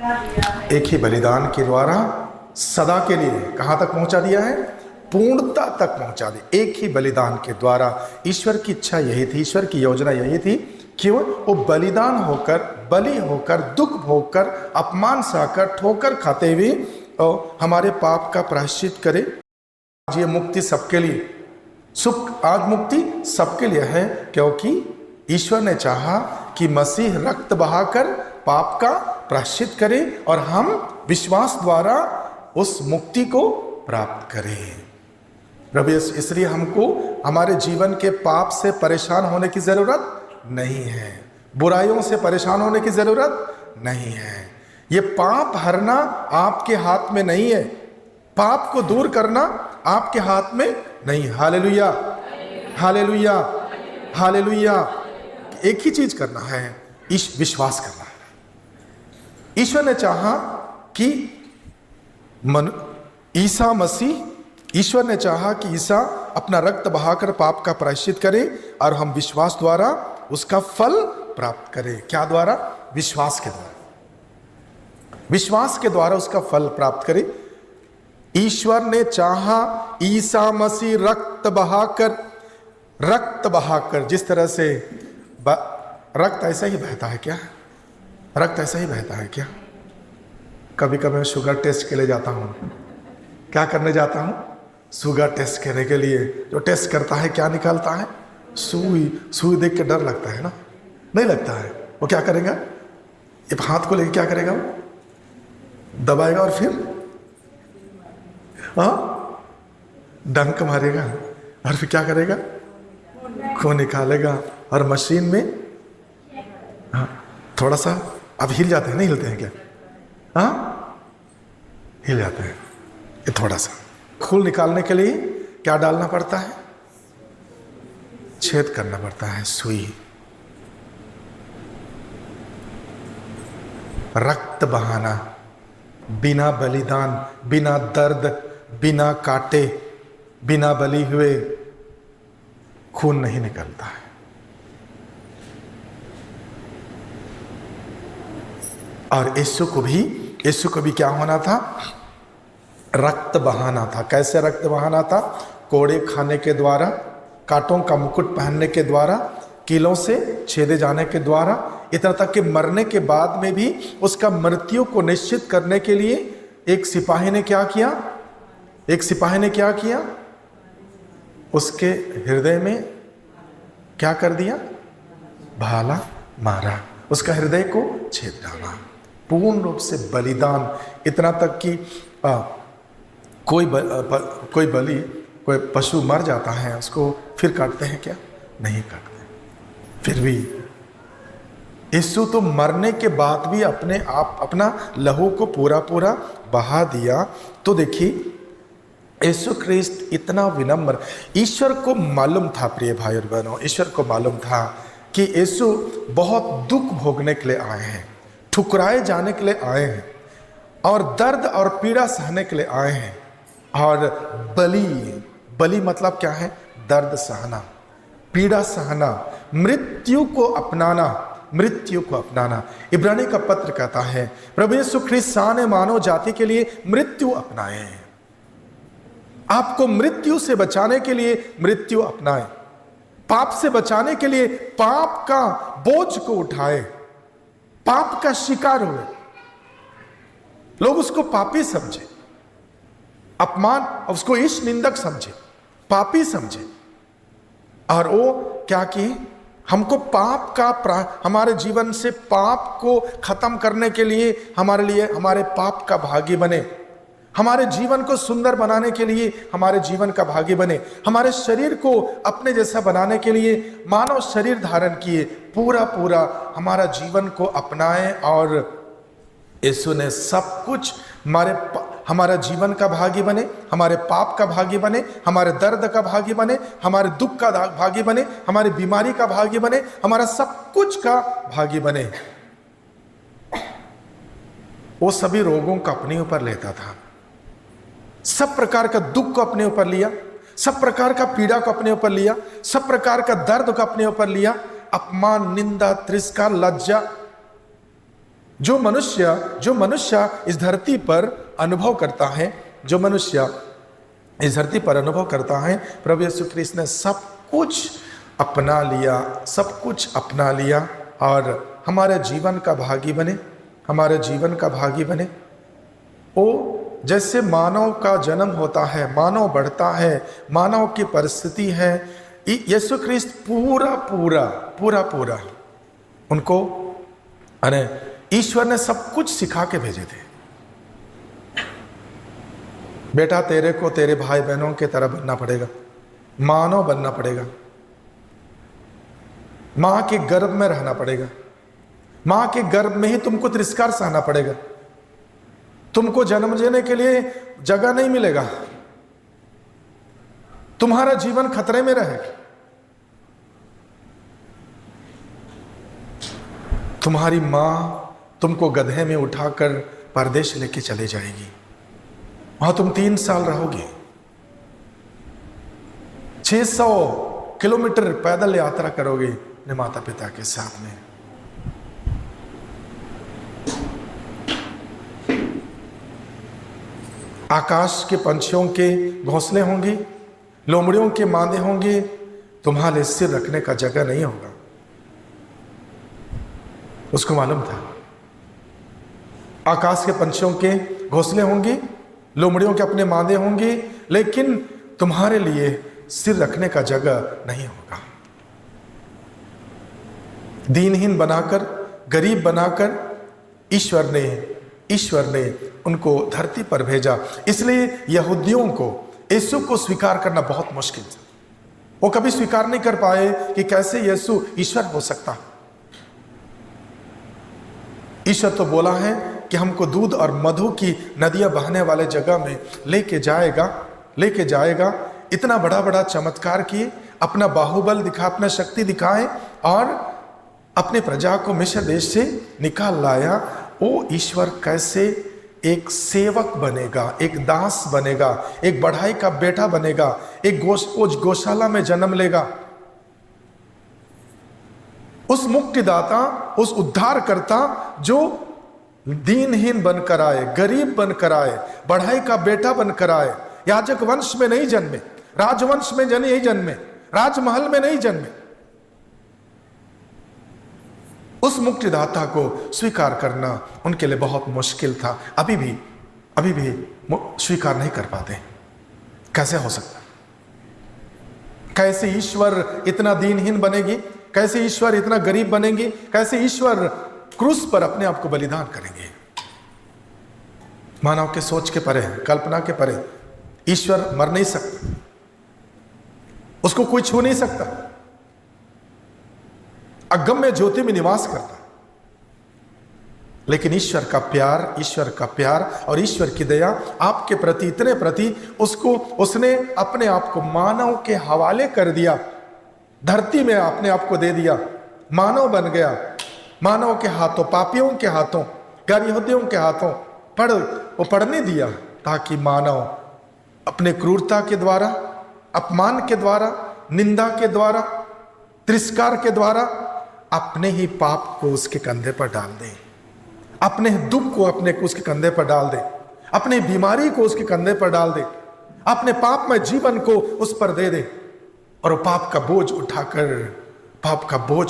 एक ही बलिदान के द्वारा सदा के लिए कहाँ तक पहुंचा दिया है? पूर्णता तक पहुंचा दी। एक ही बलिदान के द्वारा ईश्वर की इच्छा यही थी, ईश्वर की योजना यही थी कि वो बलिदान होकर, बलि होकर, दुख भोगकर, अपमान सहकर, ठोकर खाते हुए हमारे पाप का प्रायश्चित करे। आज ये मुक्ति सबके लिए, सुख, आज मुक्ति सबके लिए है, क्योंकि ईश्वर ने चाहा कि मसीह रक्त बहाकर पाप का प्रायश्चित करे और हम विश्वास द्वारा उस मुक्ति को प्राप्त करें। प्रभु, इसलिए हमको हमारे जीवन के पाप से परेशान होने की जरूरत नहीं है, बुराइयों से परेशान होने की जरूरत नहीं है। ये पाप हरना आपके हाथ में नहीं है, पाप को दूर करना आपके हाथ में नहीं। Hallelujah, hallelujah, hallelujah. एक ही चीज करना है, विश्वास करना है। ईश्वर ने चाहा कि ईसा मसीह, ईश्वर ने चाहा कि ईसा अपना रक्त बहाकर पाप का प्रायश्चित करे और हम विश्वास द्वारा उसका फल प्राप्त करें। क्या द्वारा? विश्वास के द्वारा, विश्वास के द्वारा उसका फल प्राप्त करें। ईश्वर ने चाहा ईसा मसीह रक्त बहाकर, जिस तरह से रक्त ऐसा ही बहता है क्या? रक्त ऐसा ही बहता है क्या? कभी कभी मैं शुगर टेस्ट के लिए जाता हूँ। क्या करने जाता हूँ? शुगर टेस्ट करने के लिए। जो टेस्ट करता है क्या निकालता है? सुई देख के डर लगता है ना? नहीं लगता है। वो क्या करेगा? ये हाथ को लेके क्या करेगा? वो दबाएगा और फिर डंक मारेगा और फिर क्या करेगा? खून निकालेगा और मशीन में थोड़ा सा अब हिल जाते हैं, नहीं हिलते हैं क्या? हिल जाते हैं। ये थोड़ा सा खून निकालने के लिए क्या डालना पड़ता है? छेद करना पड़ता है, सुई। रक्त बहाना बिना बलिदान, बिना दर्द, बिना काटे, बिना बलि हुए खून नहीं निकलता है। और यीशु को भी क्या होना था? रक्त बहाना था। कैसे रक्त बहाना था? कोड़े खाने के द्वारा, कांटों का मुकुट पहनने के द्वारा, कीलों से छेदे जाने के द्वारा, इतना तक कि मरने के बाद में भी उसका मृत्यु को निश्चित करने के लिए एक सिपाही ने क्या किया? उसके हृदय में क्या कर दिया? भाला मारा, उसका हृदय को छेद डाला। पूर्ण रूप से बलिदान। इतना तक कि कोई पशु मर जाता है, उसको फिर काटते हैं क्या? नहीं काटते। फिर भी यीशु तो मरने के बाद भी अपना लहू को पूरा बहा दिया। तो देखिए, यीशु ख्रिस्त इतना विनम्र। ईश्वर को मालूम था, प्रिय भाई और बहनों, ईश्वर को मालूम था कि यीशु बहुत दुख भोगने के लिए आए हैं, ठुकराए जाने के लिए आए हैं और दर्द और पीड़ा सहने के लिए आए हैं। और बलि मतलब क्या है? दर्द सहना, पीड़ा सहना, मृत्यु को अपनाना। इब्रानी का पत्र कहता है प्रभु यीशु ख्रिस्त ने मानव जाति के लिए मृत्यु अपनाए हैं। आपको मृत्यु से बचाने के लिए मृत्यु अपनाए, पाप से बचाने के लिए पाप का बोझ को उठाए, पाप का शिकार हुए। लोग उसको पापी समझे, अपमान, उसको ईश निंदक समझे, पापी समझे। और वो क्या कि हमको पाप का, हमारे जीवन से पाप को खत्म करने के लिए हमारे पाप का भागी बने, हमारे जीवन को सुंदर बनाने के लिए हमारे जीवन का भागी बने, हमारे शरीर को अपने जैसा बनाने के लिए मानव शरीर धारण किए, पूरा हमारा जीवन को अपनाए। और यीशु ने सब कुछ हमारा जीवन का भागी बने, हमारे पाप का भागी बने, हमारे दर्द का भागी बने, हमारे दुख का भागी बने, हमारी बीमारी का भागी बने, हमारा सब कुछ का भागी बने। वो सभी रोगों का अपने ऊपर लेता था, सब प्रकार का दुख को अपने ऊपर लिया, सब प्रकार का पीड़ा को अपने ऊपर लिया, सब प्रकार का दर्द को अपने ऊपर लिया, अपमान, निंदा, तिरस्कार, लज्जा, जो मनुष्य इस धरती पर अनुभव करता है, जो मनुष्य इस धरती पर अनुभव करता है, प्रभु यीशु ख्रीस्त ने सब कुछ अपना लिया, सब कुछ अपना लिया और हमारे जीवन का भागी बने, हमारे जीवन का भागी बने। वो जैसे मानव का जन्म होता है, मानव बढ़ता है, मानव की परिस्थिति है, यीशु ख्रीस्त पूरा उनको, अरे ईश्वर ने सब कुछ सिखा के भेजे थे। बेटा तेरे को तेरे भाई बहनों की तरह बनना पड़ेगा, मानव बनना पड़ेगा, मां के गर्भ में रहना पड़ेगा, मां के गर्भ में ही तुमको तिरस्कार सहना पड़ेगा, तुमको जन्म देने के लिए जगह नहीं मिलेगा, तुम्हारा जीवन खतरे में रहेगा, तुम्हारी मां तुमको गधे में उठाकर परदेश लेके चले जाएगी, वहां तुम 3 साल रहोगे, 600 किलोमीटर पैदल यात्रा करोगे अपने माता पिता के साथ में। आकाश के पंछियों के घोंसले होंगे, लोमड़ियों के मांदे होंगे, तुम्हारे सिर रखने का जगह नहीं होगा। उसको मालूम था आकाश के पंछियों के घोंसले होंगे, लोमड़ियों के अपने मांदे होंगे, लेकिन तुम्हारे लिए सिर रखने का जगह नहीं होगा। दीनहीन बनाकर, गरीब बनाकर ईश्वर ने उनको धरती पर भेजा। इसलिए यहूदियों को यीशु को स्वीकार करना बहुत मुश्किल था। वो कभी स्वीकार नहीं कर पाए कि कैसे यीशु ईश्वर हो सकता। ईश्वर तो बोला है कि हमको दूध और मधु की नदियां बहने वाले जगह में लेके जाएगा। इतना बड़ा बड़ा चमत्कार किए, अपना बाहुबल दिखा, अपना शक्ति दिखाए और अपने प्रजा को मिस्र देश से निकाल लाया। वो ईश्वर कैसे एक सेवक बनेगा, एक दास बनेगा, एक बढ़ाई का बेटा बनेगा, एक गौशाला में जन्म लेगा। उस मुक्तिदाता, उस उद्धारकर्ता जो दीनहीन बनकर आए, गरीब बनकर आए, बढ़ाई का बेटा बनकर आए, याजक वंश में नहीं जन्मे, राजवंश में नहीं जन्मे, राजमहल में नहीं जन्मे। उस मुक्तिदाता को स्वीकार करना उनके लिए बहुत मुश्किल था। अभी भी स्वीकार नहीं कर पाते। कैसे हो सकता? कैसे ईश्वर इतना दीनहीन बनेगी? कैसे ईश्वर इतना गरीब बनेंगे? कैसे ईश्वर क्रूस पर अपने आप को बलिदान करेंगे? मानव के सोच के परे, कल्पना के परे। ईश्वर मर नहीं सकता, उसको कोई छू नहीं सकता, अगम्य ज्योति में निवास करता। लेकिन ईश्वर का प्यार और ईश्वर की दया आपके प्रति इतने प्रति, उसने अपने आप को मानव के हवाले कर दिया, धरती में अपने आप को दे दिया, मानव बन गया। मानव के हाथों, पापियों के हाथों, गैर यहूदियों के हाथों वो पढ़ने दिया, ताकि मानव अपने क्रूरता के द्वारा, अपमान के द्वारा, निंदा के द्वारा, तिरस्कार के द्वारा अपने ही पाप को उसके कंधे पर डाल दे, अपने दुख को उसके कंधे पर डाल दे, अपनी बीमारी को उसके कंधे पर डाल दे, अपने पाप में जीवन को उस पर दे दे और वो पाप का बोझ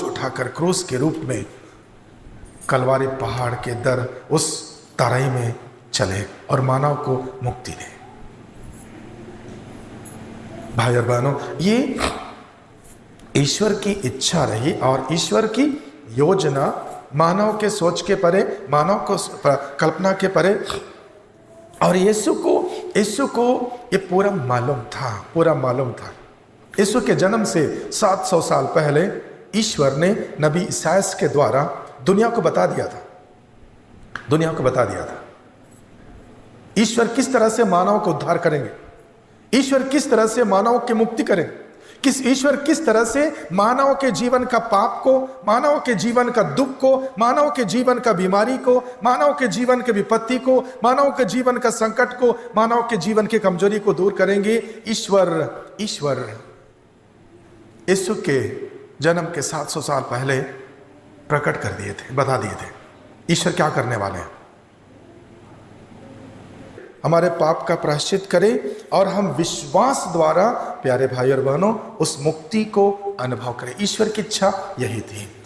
उठाकर क्रूस के रूप में कलवारी पहाड़ के दर उस तराई में चले और मानव को मुक्ति दे। भाई और बहनों, ये ईश्वर की इच्छा रही और ईश्वर की योजना मानव के सोच के परे, मानव को कल्पना के परे। और यीशु को ये पूरा मालूम था। यीशु के जन्म से 700 साल पहले ईश्वर ने नबी ईसायास के द्वारा दुनिया को बता दिया था ईश्वर किस तरह से मानव को उद्धार करेंगे, ईश्वर किस तरह से मानव की मुक्ति करेंगे, ईश्वर किस तरह से मानव के जीवन का पाप को, मानव के जीवन का दुख को, मानव के जीवन का बीमारी को, मानव के जीवन के विपत्ति को, मानव के जीवन का संकट को, मानव के जीवन की कमजोरी को दूर करेंगे। ईश्वर यीशु के जन्म के 700 साल पहले प्रकट कर दिए थे, बता दिए थे। ईश्वर क्या करने वाले हैं? हमारे पाप का प्रायश्चित करें और हम विश्वास द्वारा प्यारे भाई और बहनों उस मुक्ति को अनुभव करें। ईश्वर की इच्छा यही थी।